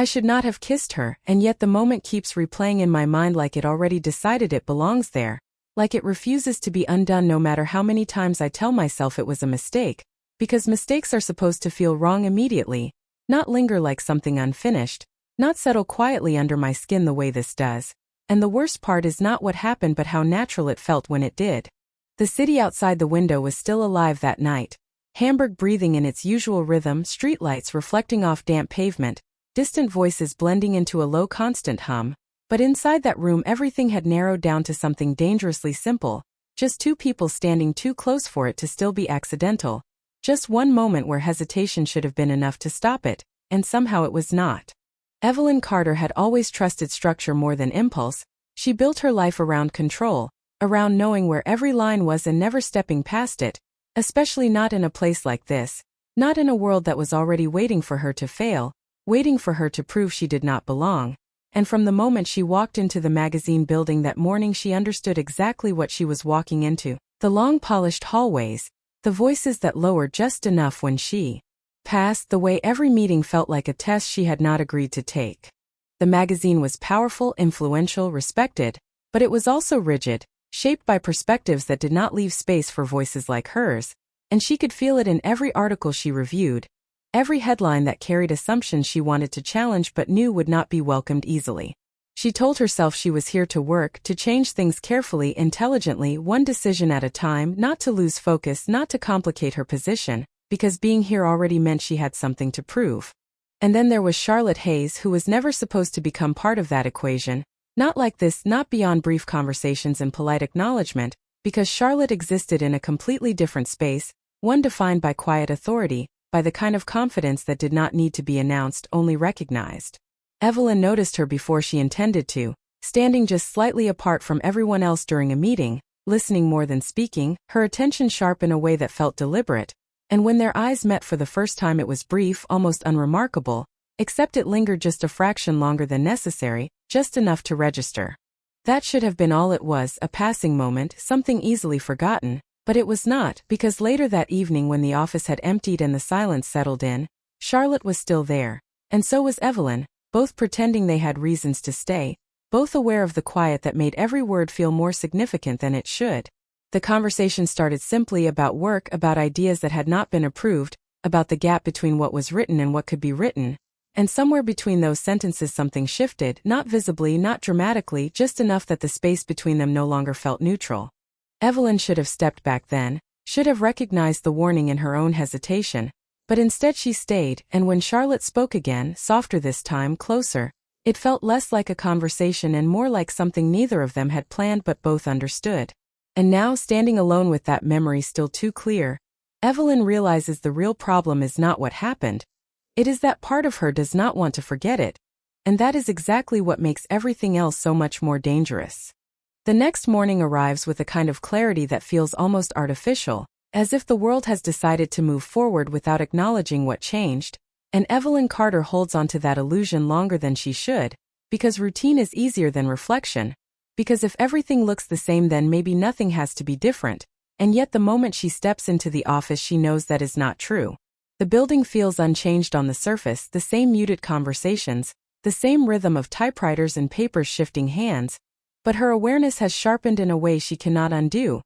I should not have kissed her, and yet the moment keeps replaying in my mind like it already decided it belongs there, like it refuses to be undone no matter how many times I tell myself it was a mistake, because mistakes are supposed to feel wrong immediately, not linger like something unfinished, not settle quietly under my skin the way this does. And the worst part is not what happened but how natural it felt when it did. The city outside the window was still alive that night. Hamburg breathing in its usual rhythm, streetlights reflecting off damp pavement, distant voices blending into a low constant hum. But inside that room everything had narrowed down to something dangerously simple, just two people standing too close for it to still be accidental. Just one moment where hesitation should have been enough to stop it, and somehow it was not. Evelyn Carter had always trusted structure more than impulse. She built her life around control, around knowing where every line was and never stepping past it, especially not in a place like this, not in a world that was already waiting for her to fail, waiting for her to prove she did not belong. And from the moment she walked into the magazine building that morning she understood exactly what she was walking into. The long polished hallways, the voices that lowered just enough when she passed, the way every meeting felt like a test she had not agreed to take. The magazine was powerful, influential, respected, but it was also rigid, shaped by perspectives that did not leave space for voices like hers, and she could feel it in every article she reviewed, every headline that carried assumptions she wanted to challenge but knew would not be welcomed easily. She told herself she was here to work, to change things carefully, intelligently, one decision at a time, not to lose focus, not to complicate her position, because being here already meant she had something to prove. And then there was Charlotte Hayes, who was never supposed to become part of that equation, not like this, not beyond brief conversations and polite acknowledgement, because Charlotte existed in a completely different space, one defined by quiet authority, by the kind of confidence that did not need to be announced, only recognized. Evelyn noticed her before she intended to, standing just slightly apart from everyone else during a meeting, listening more than speaking, her attention sharp in a way that felt deliberate, and when their eyes met for the first time it was brief, almost unremarkable, except it lingered just a fraction longer than necessary, just enough to register. That should have been all it was, a passing moment, something easily forgotten, but it was not, because later that evening when the office had emptied and the silence settled in, Charlotte was still there, and so was Evelyn, both pretending they had reasons to stay, both aware of the quiet that made every word feel more significant than it should. The conversation started simply about work, about ideas that had not been approved, about the gap between what was written and what could be written, and somewhere between those sentences something shifted, not visibly, not dramatically, just enough that the space between them no longer felt neutral. Evelyn should have stepped back then, should have recognized the warning in her own hesitation, but instead she stayed, and when Charlotte spoke again, softer this time, closer, it felt less like a conversation and more like something neither of them had planned but both understood. And now, standing alone with that memory still too clear, Evelyn realizes the real problem is not what happened. It is that part of her does not want to forget it, and that is exactly what makes everything else so much more dangerous. The next morning arrives with a kind of clarity that feels almost artificial, as if the world has decided to move forward without acknowledging what changed, and Evelyn Carter holds on to that illusion longer than she should, because routine is easier than reflection, because if everything looks the same then maybe nothing has to be different, and yet the moment she steps into the office she knows that is not true. The building feels unchanged on the surface, the same muted conversations, the same rhythm of typewriters and papers shifting hands, but her awareness has sharpened in a way she cannot undo.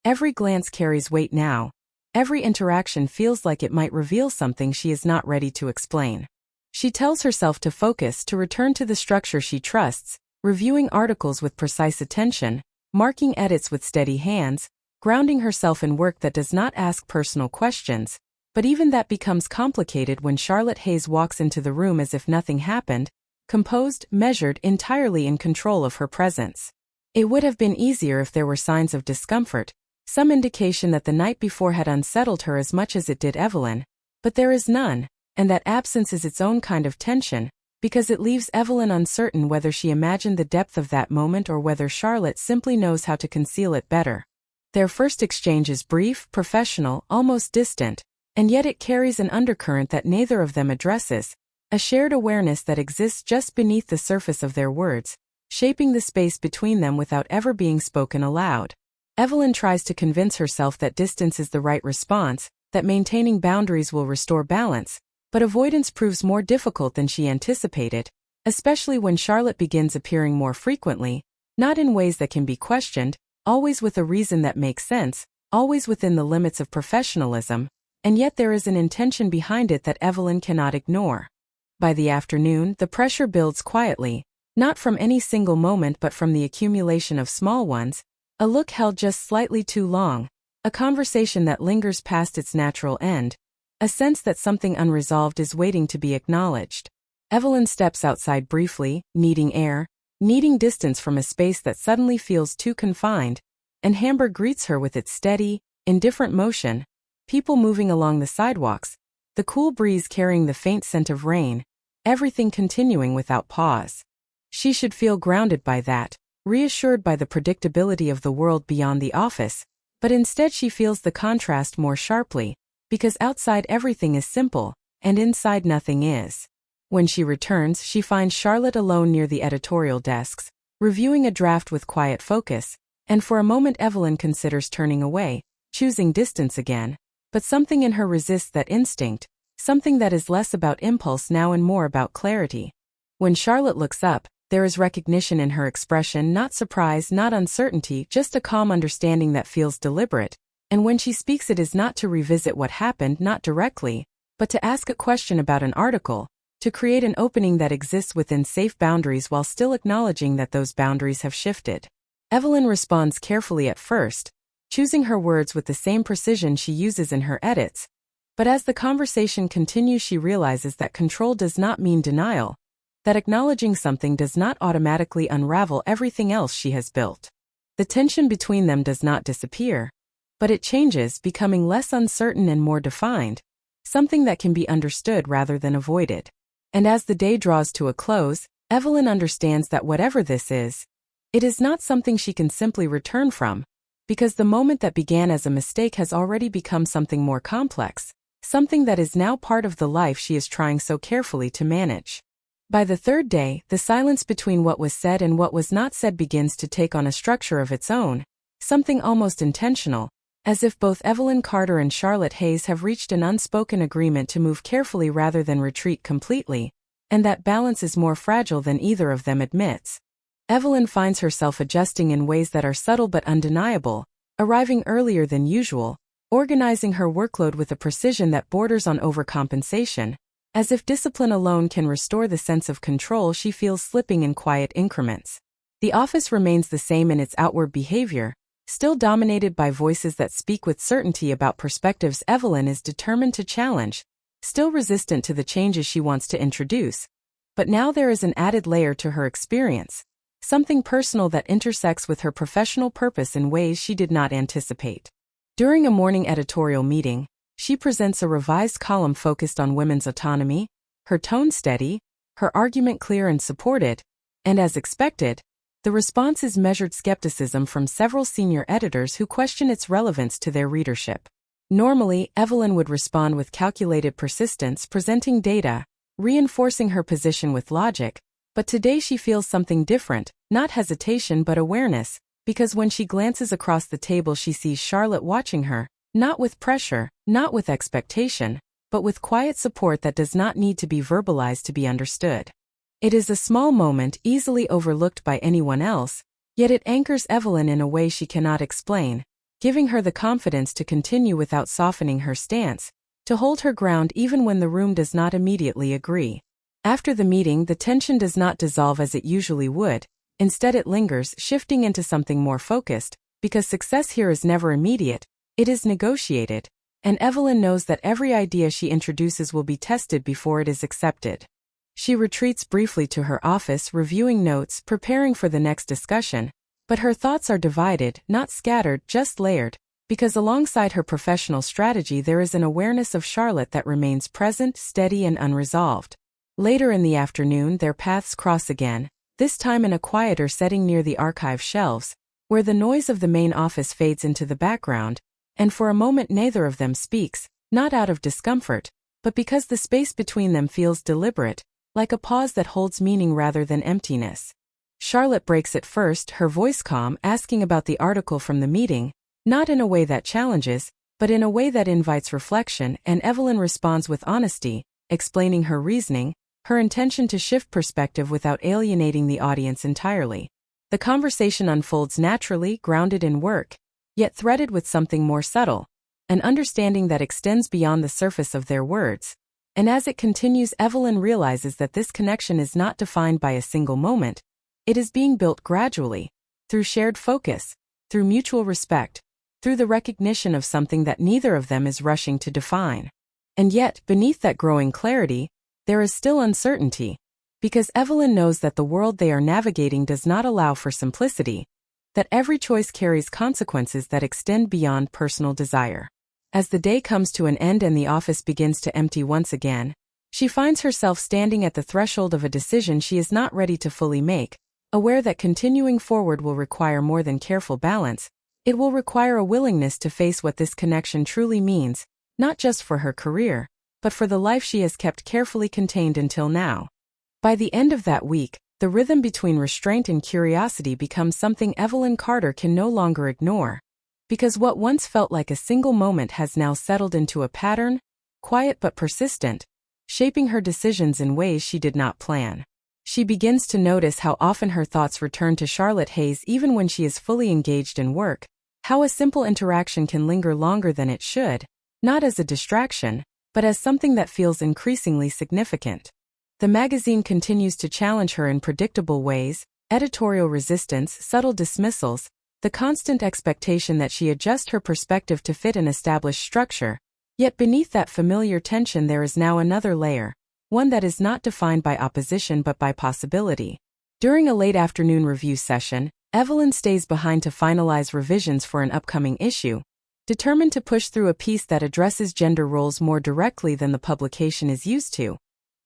Every glance carries weight now. Every interaction feels like it might reveal something she is not ready to explain. She tells herself to focus, to return to the structure she trusts, reviewing articles with precise attention, marking edits with steady hands, grounding herself in work that does not ask personal questions. But even that becomes complicated when Charlotte Hayes walks into the room as if nothing happened, composed, measured, entirely in control of her presence. It would have been easier if there were signs of discomfort, some indication that the night before had unsettled her as much as it did Evelyn, but there is none, and that absence is its own kind of tension, because it leaves Evelyn uncertain whether she imagined the depth of that moment or whether Charlotte simply knows how to conceal it better. Their first exchange is brief, professional, almost distant, and yet it carries an undercurrent that neither of them addresses, a shared awareness that exists just beneath the surface of their words, shaping the space between them without ever being spoken aloud. Evelyn tries to convince herself that distance is the right response, that maintaining boundaries will restore balance, But avoidance proves more difficult than she anticipated, especially when Charlotte begins appearing more frequently, not in ways that can be questioned, always with a reason that makes sense, always within the limits of professionalism, and yet there is an intention behind it that Evelyn cannot ignore. By the afternoon, the pressure builds quietly, not from any single moment but from the accumulation of small ones, a look held just slightly too long, a conversation that lingers past its natural end, a sense that something unresolved is waiting to be acknowledged. Evelyn steps outside briefly, needing air, needing distance from a space that suddenly feels too confined, and Hamburg greets her with its steady, indifferent motion, people moving along the sidewalks, the cool breeze carrying the faint scent of rain, everything continuing without pause. She should feel grounded by that, reassured by the predictability of the world beyond the office, but instead she feels the contrast more sharply, because outside everything is simple, and inside nothing is. When she returns, she finds Charlotte alone near the editorial desks, reviewing a draft with quiet focus, and for a moment Evelyn considers turning away, choosing distance again, but something in her resists that instinct, something that is less about impulse now and more about clarity. When Charlotte looks up, there is recognition in her expression, not surprise, not uncertainty, just a calm understanding that feels deliberate, and when she speaks it is not to revisit what happened, not directly, but to ask a question about an article, to create an opening that exists within safe boundaries while still acknowledging that those boundaries have shifted. Evelyn responds carefully at first, choosing her words with the same precision she uses in her edits, but as the conversation continues she realizes that control does not mean denial, that acknowledging something does not automatically unravel everything else she has built. The tension between them does not disappear, but it changes, becoming less uncertain and more defined, something that can be understood rather than avoided. And as the day draws to a close, Evelyn understands that whatever this is, it is not something she can simply return from, because the moment that began as a mistake has already become something more complex, something that is now part of the life she is trying so carefully to manage. By the third day, the silence between what was said and what was not said begins to take on a structure of its own, something almost intentional, as if both Evelyn Carter and Charlotte Hayes have reached an unspoken agreement to move carefully rather than retreat completely, and that balance is more fragile than either of them admits. Evelyn finds herself adjusting in ways that are subtle but undeniable, arriving earlier than usual, organizing her workload with a precision that borders on overcompensation, as if discipline alone can restore the sense of control she feels slipping in quiet increments. The office remains the same in its outward behavior, still dominated by voices that speak with certainty about perspectives Evelyn is determined to challenge, still resistant to the changes she wants to introduce. But now there is an added layer to her experience, something personal that intersects with her professional purpose in ways she did not anticipate. During a morning editorial meeting, she presents a revised column focused on women's autonomy, her tone steady, her argument clear and supported, and as expected, the response is measured skepticism from several senior editors who question its relevance to their readership. Normally, Evelyn would respond with calculated persistence, presenting data, reinforcing her position with logic, but today she feels something different, not hesitation but awareness, because when she glances across the table she sees Charlotte watching her, not with pressure, not with expectation, but with quiet support that does not need to be verbalized to be understood. It is a small moment easily overlooked by anyone else, yet it anchors Evelyn in a way she cannot explain, giving her the confidence to continue without softening her stance, to hold her ground even when the room does not immediately agree. After the meeting, the tension does not dissolve as it usually would, instead it lingers, shifting into something more focused, because success here is never immediate, it is negotiated, and Evelyn knows that every idea she introduces will be tested before it is accepted. She retreats briefly to her office, reviewing notes, preparing for the next discussion, but her thoughts are divided, not scattered, just layered, because alongside her professional strategy there is an awareness of Charlotte that remains present, steady and unresolved. Later in the afternoon their paths cross again, this time in a quieter setting near the archive shelves, where the noise of the main office fades into the background, and for a moment neither of them speaks, not out of discomfort, but because the space between them feels deliberate, like a pause that holds meaning rather than emptiness. Charlotte breaks it first, her voice calm, asking about the article from the meeting, not in a way that challenges, but in a way that invites reflection, and Evelyn responds with honesty, explaining her reasoning, her intention to shift perspective without alienating the audience entirely. The conversation unfolds naturally, grounded in work, yet threaded with something more subtle, an understanding that extends beyond the surface of their words. And as it continues, Evelyn realizes that this connection is not defined by a single moment. It is being built gradually, through shared focus, through mutual respect, through the recognition of something that neither of them is rushing to define. And yet, beneath that growing clarity, there is still uncertainty, because Evelyn knows that the world they are navigating does not allow for simplicity, that every choice carries consequences that extend beyond personal desire. As the day comes to an end and the office begins to empty once again, she finds herself standing at the threshold of a decision she is not ready to fully make, aware that continuing forward will require more than careful balance. It will require a willingness to face what this connection truly means, not just for her career, but for the life she has kept carefully contained until now. By the end of that week, the rhythm between restraint and curiosity becomes something Evelyn Carter can no longer ignore. Because what once felt like a single moment has now settled into a pattern, quiet but persistent, shaping her decisions in ways she did not plan. She begins to notice how often her thoughts return to Charlotte Hayes even when she is fully engaged in work, how a simple interaction can linger longer than it should, not as a distraction, but as something that feels increasingly significant. The magazine continues to challenge her in predictable ways: editorial resistance, subtle dismissals, the constant expectation that she adjust her perspective to fit an established structure. Yet beneath that familiar tension there is now another layer, one that is not defined by opposition but by possibility. During a late afternoon review session, Evelyn stays behind to finalize revisions for an upcoming issue, determined to push through a piece that addresses gender roles more directly than the publication is used to.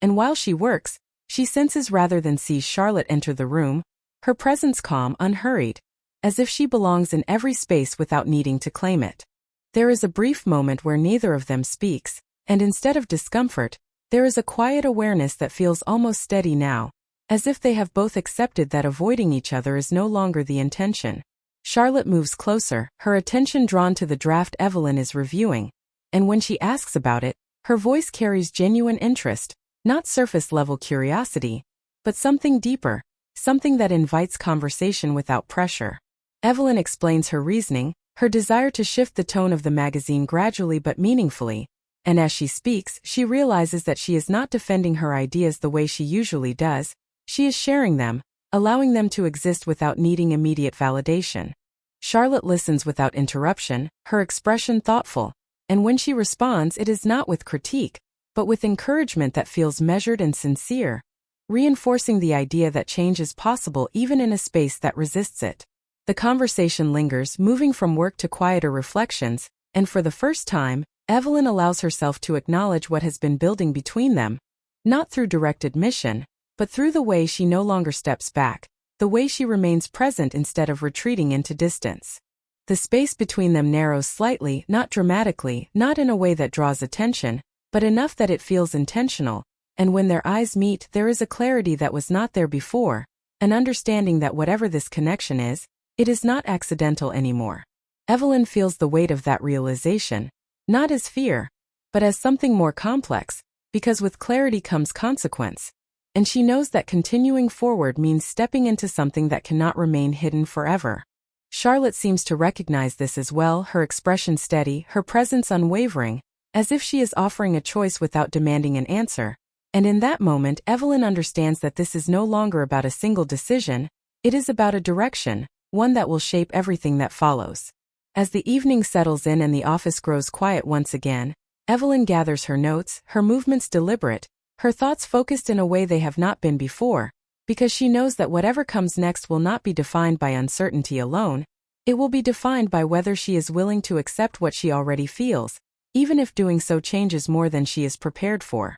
And while she works, she senses rather than sees Charlotte enter the room, her presence calm, unhurried, as if she belongs in every space without needing to claim it. There is a brief moment where neither of them speaks, and instead of discomfort, there is a quiet awareness that feels almost steady now, as if they have both accepted that avoiding each other is no longer the intention. Charlotte moves closer, her attention drawn to the draft Evelyn is reviewing, and when she asks about it, her voice carries genuine interest, not surface-level curiosity, but something deeper, something that invites conversation without pressure. Evelyn explains her reasoning, her desire to shift the tone of the magazine gradually but meaningfully, and as she speaks, she realizes that she is not defending her ideas the way she usually does. She is sharing them, allowing them to exist without needing immediate validation. Charlotte listens without interruption, her expression thoughtful, and when she responds it is not with critique, but with encouragement that feels measured and sincere, reinforcing the idea that change is possible even in a space that resists it. The conversation lingers, moving from work to quieter reflections, and for the first time, Evelyn allows herself to acknowledge what has been building between them, not through direct admission, but through the way she no longer steps back, the way she remains present instead of retreating into distance. The space between them narrows slightly, not dramatically, not in a way that draws attention, but enough that it feels intentional, and when their eyes meet there is a clarity that was not there before, an understanding that whatever this connection is, it is not accidental anymore. Evelyn feels the weight of that realization, not as fear, but as something more complex, because with clarity comes consequence, and she knows that continuing forward means stepping into something that cannot remain hidden forever. Charlotte seems to recognize this as well, her expression steady, her presence unwavering, as if she is offering a choice without demanding an answer. And in that moment, Evelyn understands that this is no longer about a single decision, it is about a direction, one that will shape everything that follows. As the evening settles in and the office grows quiet once again, Evelyn gathers her notes, her movements deliberate, her thoughts focused in a way they have not been before, because she knows that whatever comes next will not be defined by uncertainty alone, it will be defined by whether she is willing to accept what she already feels, even if doing so changes more than she is prepared for.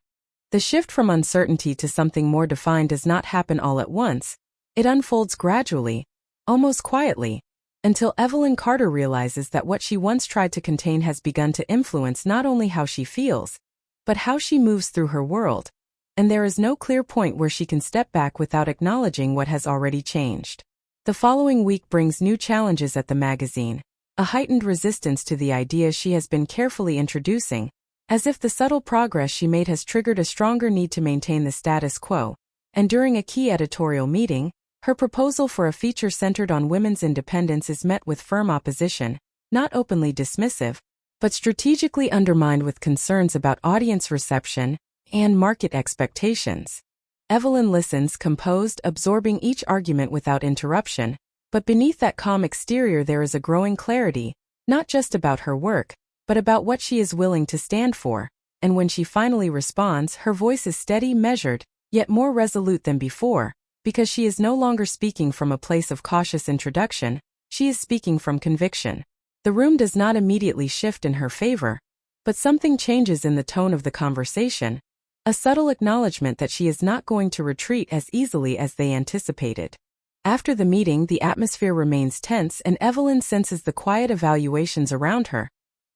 The shift from uncertainty to something more defined does not happen all at once, it unfolds gradually, almost quietly, until Evelyn Carter realizes that what she once tried to contain has begun to influence not only how she feels, but how she moves through her world, and there is no clear point where she can step back without acknowledging what has already changed. The following week brings new challenges at the magazine, a heightened resistance to the ideas she has been carefully introducing, as if the subtle progress she made has triggered a stronger need to maintain the status quo. And during a key editorial meeting, her proposal for a feature centered on women's independence is met with firm opposition, not openly dismissive, but strategically undermined with concerns about audience reception and market expectations. Evelyn listens, composed, absorbing each argument without interruption, but beneath that calm exterior there is a growing clarity, not just about her work, but about what she is willing to stand for, and when she finally responds, her voice is steady, measured, yet more resolute than before, because she is no longer speaking from a place of cautious introduction, she is speaking from conviction. The room does not immediately shift in her favor, but something changes in the tone of the conversation, a subtle acknowledgement that she is not going to retreat as easily as they anticipated. After the meeting, the atmosphere remains tense and Evelyn senses the quiet evaluations around her,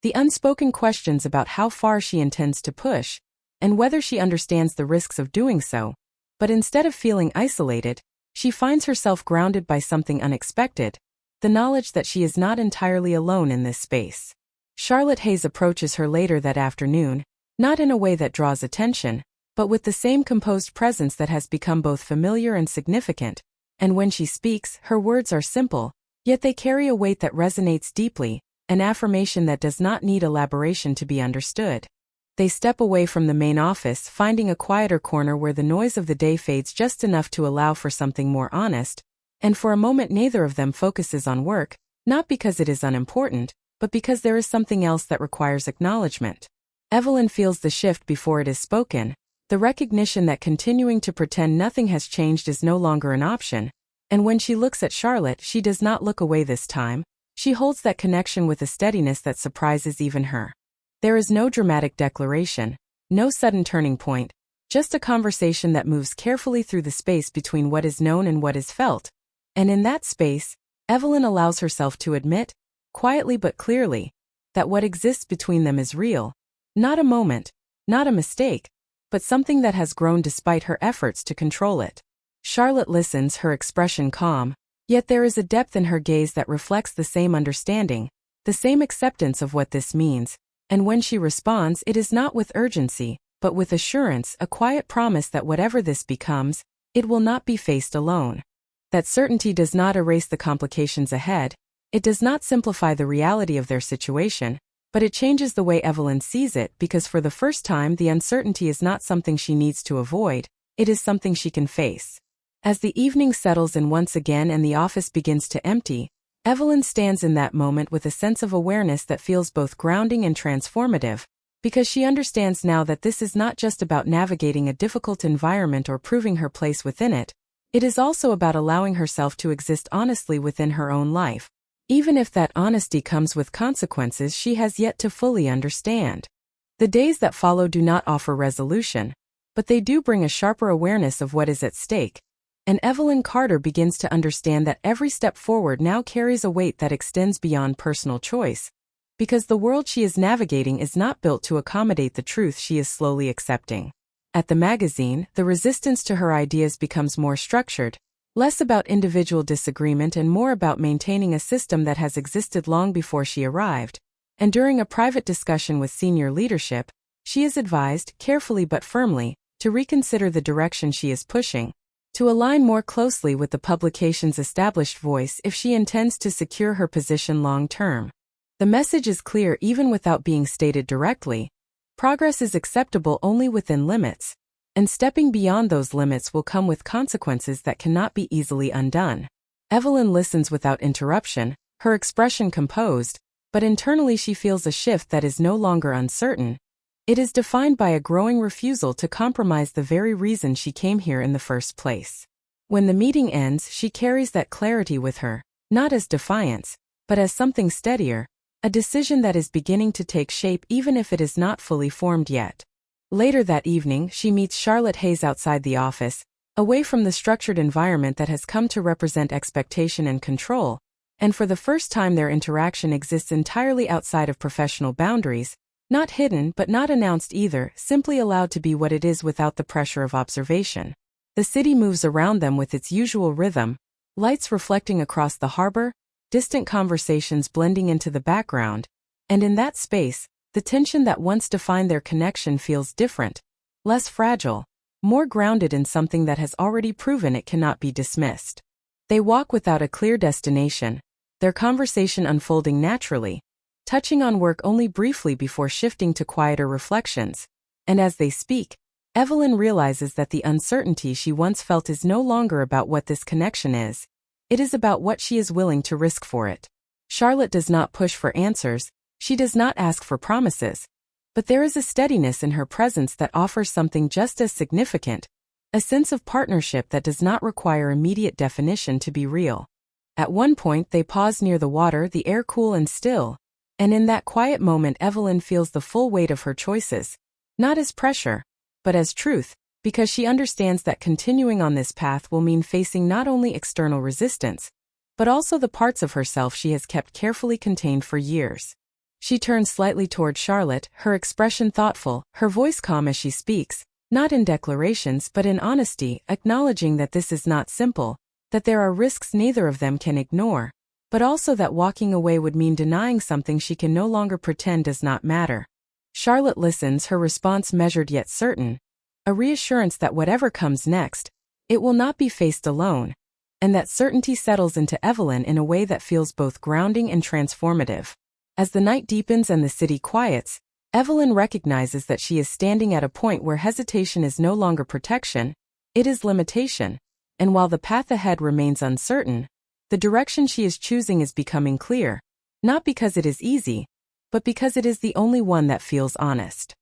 the unspoken questions about how far she intends to push, and whether she understands the risks of doing so. But instead of feeling isolated, she finds herself grounded by something unexpected, the knowledge that she is not entirely alone in this space. Charlotte Hayes approaches her later that afternoon, not in a way that draws attention, but with the same composed presence that has become both familiar and significant, and when she speaks, her words are simple, yet they carry a weight that resonates deeply, an affirmation that does not need elaboration to be understood. They step away from the main office, finding a quieter corner where the noise of the day fades just enough to allow for something more honest, and for a moment neither of them focuses on work, not because it is unimportant, but because there is something else that requires acknowledgement. Evelyn feels the shift before it is spoken, the recognition that continuing to pretend nothing has changed is no longer an option, and when she looks at Charlotte, she does not look away this time. She holds that connection with a steadiness that surprises even her. There is no dramatic declaration, no sudden turning point, just a conversation that moves carefully through the space between what is known and what is felt. And in that space, Evelyn allows herself to admit, quietly but clearly, that what exists between them is real, not a moment, not a mistake, but something that has grown despite her efforts to control it. Charlotte listens, her expression calm, yet there is a depth in her gaze that reflects the same understanding, the same acceptance of what this means, and when she responds, it is not with urgency, but with assurance, a quiet promise that whatever this becomes, it will not be faced alone. That certainty does not erase the complications ahead, it does not simplify the reality of their situation, but it changes the way Evelyn sees it because for the first time the uncertainty is not something she needs to avoid, it is something she can face. As the evening settles in once again and the office begins to empty, Evelyn stands in that moment with a sense of awareness that feels both grounding and transformative, because she understands now that this is not just about navigating a difficult environment or proving her place within it, it is also about allowing herself to exist honestly within her own life, even if that honesty comes with consequences she has yet to fully understand. The days that follow do not offer resolution, but they do bring a sharper awareness of what is at stake, and Evelyn Carter begins to understand that every step forward now carries a weight that extends beyond personal choice, because the world she is navigating is not built to accommodate the truth she is slowly accepting. At the magazine, the resistance to her ideas becomes more structured, less about individual disagreement and more about maintaining a system that has existed long before she arrived, and during a private discussion with senior leadership, she is advised, carefully but firmly, to reconsider the direction she is pushing, to align more closely with the publication's established voice if she intends to secure her position long term. The message is clear even without being stated directly. Progress is acceptable only within limits, and stepping beyond those limits will come with consequences that cannot be easily undone. Evelyn listens without interruption, her expression composed, but internally she feels a shift that is no longer uncertain. It is defined by a growing refusal to compromise the very reason she came here in the first place. When the meeting ends, she carries that clarity with her, not as defiance, but as something steadier, a decision that is beginning to take shape even if it is not fully formed yet. Later that evening, she meets Charlotte Hayes outside the office, away from the structured environment that has come to represent expectation and control, and for the first time their interaction exists entirely outside of professional boundaries, not hidden but not announced either, simply allowed to be what it is without the pressure of observation. The city moves around them with its usual rhythm, lights reflecting across the harbor, distant conversations blending into the background, and in that space, The tension that once defined their connection feels different, less fragile, more grounded in something that has already proven it cannot be dismissed. They walk without a clear destination, their conversation unfolding naturally, touching on work only briefly before shifting to quieter reflections. And as they speak, Evelyn realizes that the uncertainty she once felt is no longer about what this connection is. It is about what she is willing to risk for it. Charlotte does not push for answers, she does not ask for promises. But there is a steadiness in her presence that offers something just as significant, a sense of partnership that does not require immediate definition to be real. At one point they pause near the water, the air cool and still, and in that quiet moment Evelyn feels the full weight of her choices, not as pressure, but as truth, because she understands that continuing on this path will mean facing not only external resistance, but also the parts of herself she has kept carefully contained for years. She turns slightly toward Charlotte, her expression thoughtful, her voice calm as she speaks, not in declarations but in honesty, acknowledging that this is not simple, that there are risks neither of them can ignore, but also that walking away would mean denying something she can no longer pretend does not matter. Charlotte listens, her response measured yet certain, a reassurance that whatever comes next, it will not be faced alone, and that certainty settles into Evelyn in a way that feels both grounding and transformative. As the night deepens and the city quiets, Evelyn recognizes that she is standing at a point where hesitation is no longer protection, it is limitation, and while the path ahead remains uncertain, the direction she is choosing is becoming clear, not because it is easy, but because it is the only one that feels honest.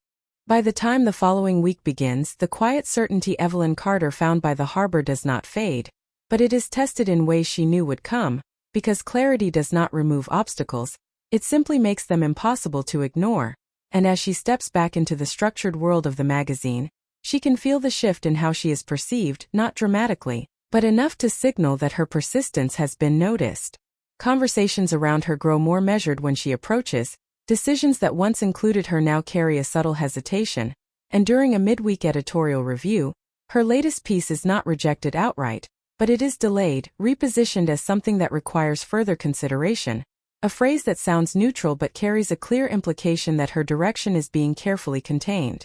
By the time the following week begins, the quiet certainty Evelyn Carter found by the harbor does not fade, but it is tested in ways she knew would come, because clarity does not remove obstacles, it simply makes them impossible to ignore, and as she steps back into the structured world of the magazine, she can feel the shift in how she is perceived, not dramatically, but enough to signal that her persistence has been noticed. Conversations around her grow more measured when she approaches. Decisions that once included her now carry a subtle hesitation, and during a midweek editorial review, her latest piece is not rejected outright, but it is delayed, repositioned as something that requires further consideration, a phrase that sounds neutral but carries a clear implication that her direction is being carefully contained.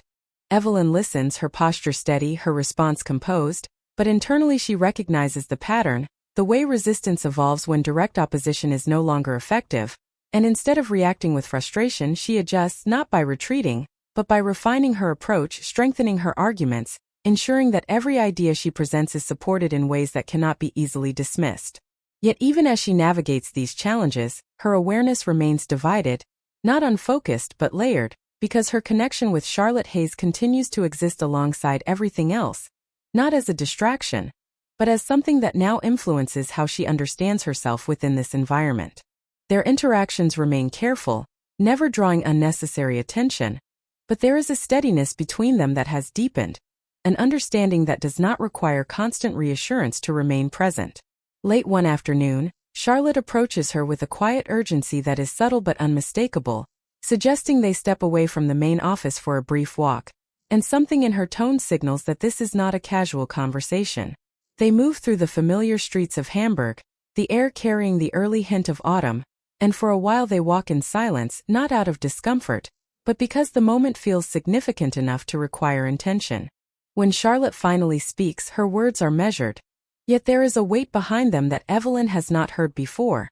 Evelyn listens, her posture steady, her response composed, but internally she recognizes the pattern, the way resistance evolves when direct opposition is no longer effective. And instead of reacting with frustration, she adjusts not by retreating, but by refining her approach, strengthening her arguments, ensuring that every idea she presents is supported in ways that cannot be easily dismissed. Yet even as she navigates these challenges, her awareness remains divided, not unfocused but layered, because her connection with Charlotte Hayes continues to exist alongside everything else, not as a distraction, but as something that now influences how she understands herself within this environment. Their interactions remain careful, never drawing unnecessary attention, but there is a steadiness between them that has deepened, an understanding that does not require constant reassurance to remain present. Late one afternoon, Charlotte approaches her with a quiet urgency that is subtle but unmistakable, suggesting they step away from the main office for a brief walk, and something in her tone signals that this is not a casual conversation. They move through the familiar streets of Hamburg, the air carrying the early hint of autumn, and for a while they walk in silence, not out of discomfort, but because the moment feels significant enough to require intention. When Charlotte finally speaks, her words are measured, yet there is a weight behind them that Evelyn has not heard before,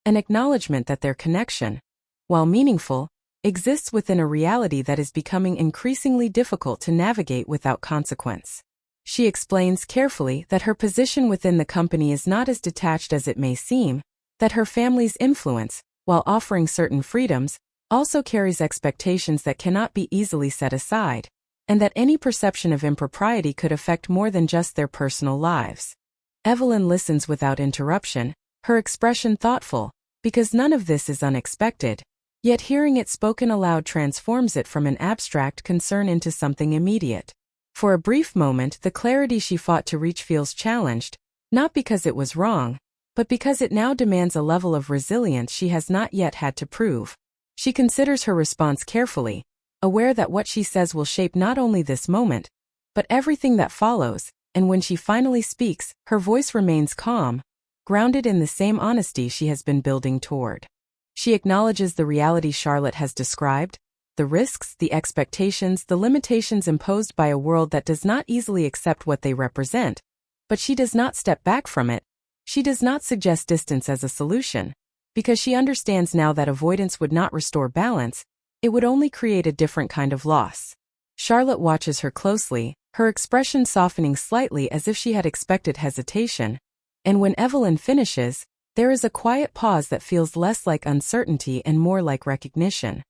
an acknowledgement that their connection, while meaningful, exists within a reality that is becoming increasingly difficult to navigate without consequence. She explains carefully that her position within the company is not as detached as it may seem, that her family's influence, while offering certain freedoms, also carries expectations that cannot be easily set aside, and that any perception of impropriety could affect more than just their personal lives. Evelyn listens without interruption, her expression thoughtful, because none of this is unexpected, yet hearing it spoken aloud transforms it from an abstract concern into something immediate. For a brief moment, the clarity she fought to reach feels challenged, not because it was wrong, but because it now demands a level of resilience she has not yet had to prove. She considers her response carefully, aware that what she says will shape not only this moment, but everything that follows, and when she finally speaks, her voice remains calm, grounded in the same honesty she has been building toward. She acknowledges the reality Charlotte has described, the the risks, the expectations, the limitations imposed by a world that does not easily accept what they represent. But she does not step back from it. She does not suggest distance as a solution, because she understands now that avoidance would not restore balance, it would only create a different kind of loss. Charlotte watches her closely, her expression softening slightly as if she had expected hesitation, and when Evelyn finishes, there is a quiet pause that feels less like uncertainty and more like recognition.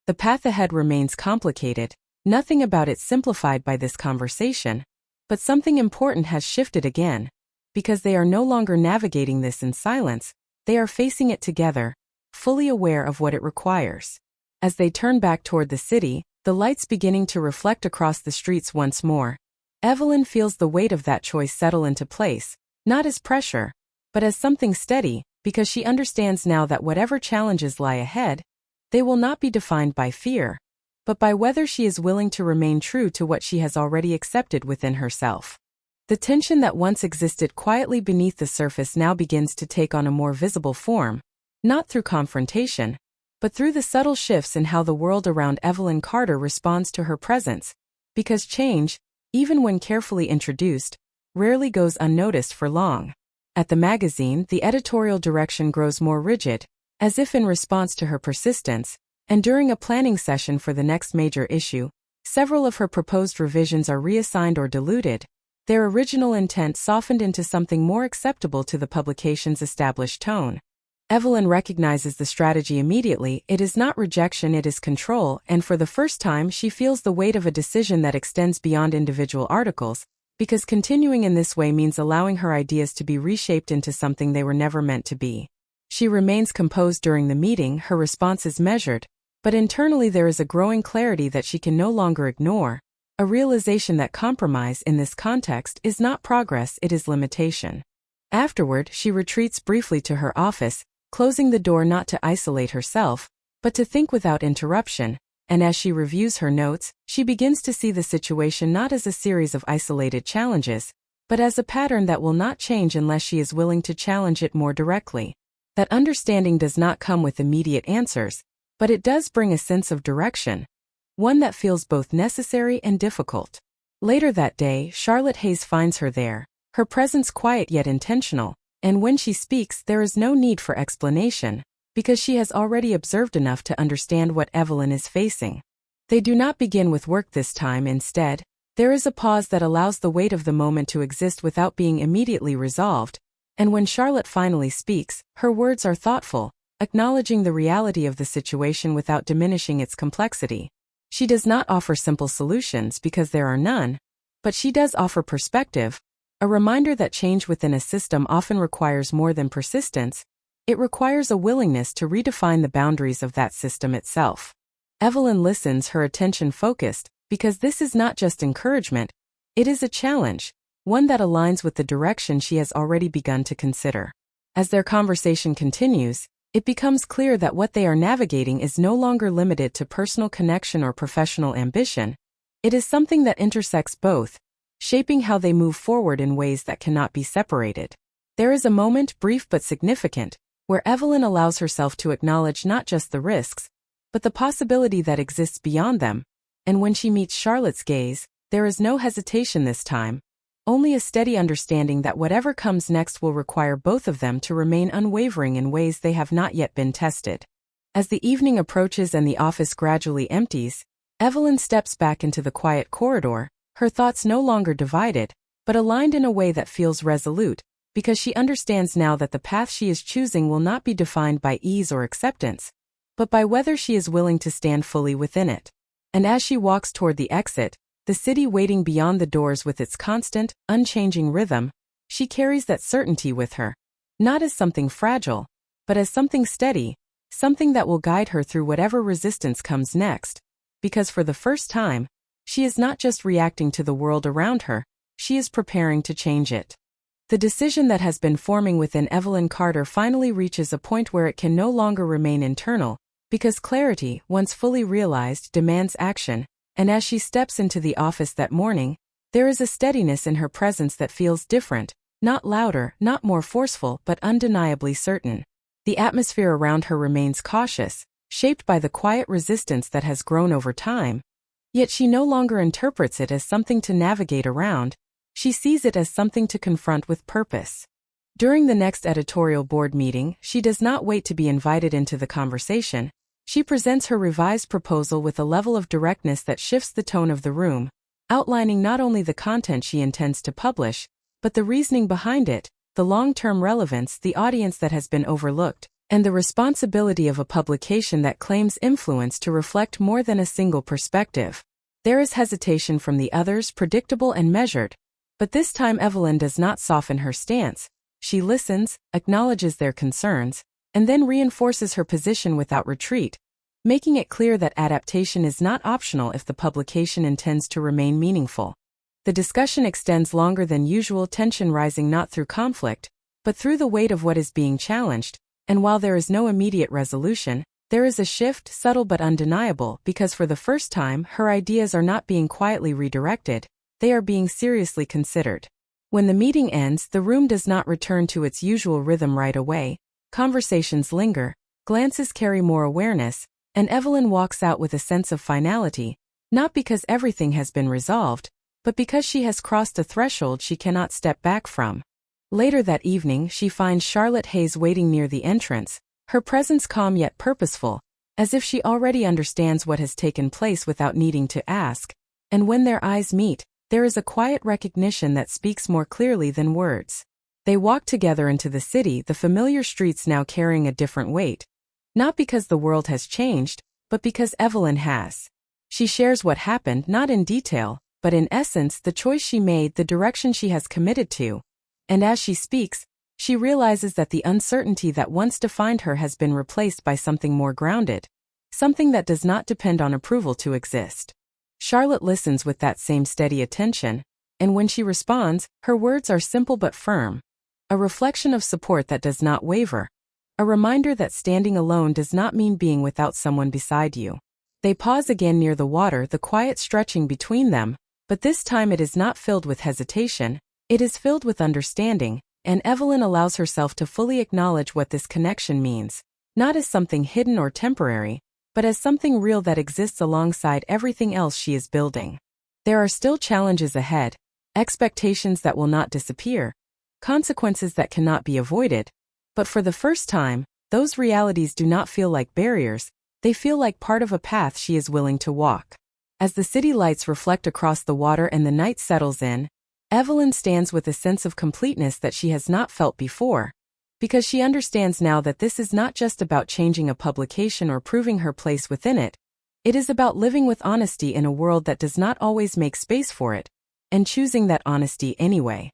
The path ahead remains complicated, nothing about it simplified by this conversation, but something important has shifted again, because they are no longer navigating this in silence, they are facing it together, fully aware of what it requires. As they turn back toward the city, the lights beginning to reflect across the streets once more, Evelyn feels the weight of that choice settle into place, not as pressure, but as something steady, because she understands now that whatever challenges lie ahead, they will not be defined by fear, but by whether she is willing to remain true to what she has already accepted within herself. The tension that once existed quietly beneath the surface now begins to take on a more visible form, not through confrontation, but through the subtle shifts in how the world around Evelyn Carter responds to her presence, because change, even when carefully introduced, rarely goes unnoticed for long. At the magazine, the editorial direction grows more rigid, as if in response to her persistence, and during a planning session for the next major issue, several of her proposed revisions are reassigned or diluted, their original intent softened into something more acceptable to the publication's established tone. Evelyn recognizes the strategy immediately. It is not rejection, it is control, and for the first time she feels the weight of a decision that extends beyond individual articles, because continuing in this way means allowing her ideas to be reshaped into something they were never meant to be. She remains composed during the meeting, her response is measured, but internally there is a growing clarity that she can no longer ignore, a realization that compromise in this context is not progress, it is limitation. Afterward, she retreats briefly to her office, closing the door not to isolate herself, but to think without interruption, and as she reviews her notes, she begins to see the situation not as a series of isolated challenges, but as a pattern that will not change unless she is willing to challenge it more directly. That understanding does not come with immediate answers, but it does bring a sense of direction, one that feels both necessary and difficult. Later that day, Charlotte Hayes finds her there, her presence quiet yet intentional, and when she speaks there is no need for explanation, because she has already observed enough to understand what Evelyn is facing. They do not begin with work this time, instead, there is a pause that allows the weight of the moment to exist without being immediately resolved, and when Charlotte finally speaks, her words are thoughtful, acknowledging the reality of the situation without diminishing its complexity. She does not offer simple solutions because there are none, but she does offer perspective, a reminder that change within a system often requires more than persistence, it requires a willingness to redefine the boundaries of that system itself. Evelyn listens, her attention focused, because this is not just encouragement, it is a challenge, one that aligns with the direction she has already begun to consider. As their conversation continues, it becomes clear that what they are navigating is no longer limited to personal connection or professional ambition. It is something that intersects both, shaping how they move forward in ways that cannot be separated. There is a moment, brief but significant, where Evelyn allows herself to acknowledge not just the risks, but the possibility that exists beyond them, and when she meets Charlotte's gaze, there is no hesitation this time, only a steady understanding that whatever comes next will require both of them to remain unwavering in ways they have not yet been tested. As the evening approaches and the office gradually empties, Evelyn steps back into the quiet corridor, her thoughts no longer divided, but aligned in a way that feels resolute, because she understands now that the path she is choosing will not be defined by ease or acceptance, but by whether she is willing to stand fully within it. And as she walks toward the exit, the city waiting beyond the doors with its constant, unchanging rhythm, she carries that certainty with her, not as something fragile, but as something steady, something that will guide her through whatever resistance comes next, because for the first time, she is not just reacting to the world around her, she is preparing to change it. The decision that has been forming within Evelyn Carter finally reaches a point where it can no longer remain internal, because clarity, once fully realized, demands action, and as she steps into the office that morning, there is a steadiness in her presence that feels different, not louder, not more forceful, but undeniably certain. The atmosphere around her remains cautious, shaped by the quiet resistance that has grown over time. Yet she no longer interprets it as something to navigate around, she sees it as something to confront with purpose. During the next editorial board meeting, she does not wait to be invited into the conversation. She presents her revised proposal with a level of directness that shifts the tone of the room, outlining not only the content she intends to publish, but the reasoning behind it, the long-term relevance, the audience that has been overlooked, and the responsibility of a publication that claims influence to reflect more than a single perspective. There is hesitation from the others, predictable and measured, but this time Evelyn does not soften her stance. She listens, acknowledges their concerns, and then reinforces her position without retreat, making it clear that adaptation is not optional if the publication intends to remain meaningful. The discussion extends longer than usual, tension rising not through conflict, but through the weight of what is being challenged, and while there is no immediate resolution, there is a shift, subtle but undeniable, because for the first time her ideas are not being quietly redirected, they are being seriously considered. When the meeting ends, the room does not return to its usual rhythm right away. Conversations linger, glances carry more awareness, and Evelyn walks out with a sense of finality, not because everything has been resolved, but because she has crossed a threshold she cannot step back from. Later that evening, she finds Charlotte Hayes waiting near the entrance, her presence calm yet purposeful, as if she already understands what has taken place without needing to ask, and when their eyes meet, there is a quiet recognition that speaks more clearly than words. They walk together into the city, the familiar streets now carrying a different weight. Not because the world has changed, but because Evelyn has. She shares what happened, not in detail, but in essence, the choice she made, the direction she has committed to. And as she speaks, she realizes that the uncertainty that once defined her has been replaced by something more grounded, something that does not depend on approval to exist. Charlotte listens with that same steady attention, and when she responds, her words are simple but firm. A reflection of support that does not waver. A reminder that standing alone does not mean being without someone beside you. They pause again near the water, the quiet stretching between them, but this time it is not filled with hesitation, it is filled with understanding, and Evelyn allows herself to fully acknowledge what this connection means, not as something hidden or temporary, but as something real that exists alongside everything else she is building. There are still challenges ahead, expectations that will not disappear, consequences that cannot be avoided, but for the first time, those realities do not feel like barriers, they feel like part of a path she is willing to walk. As the city lights reflect across the water and the night settles in, Evelyn stands with a sense of completeness that she has not felt before, because she understands now that this is not just about changing a publication or proving her place within it. It is about living with honesty in a world that does not always make space for it, and choosing that honesty anyway.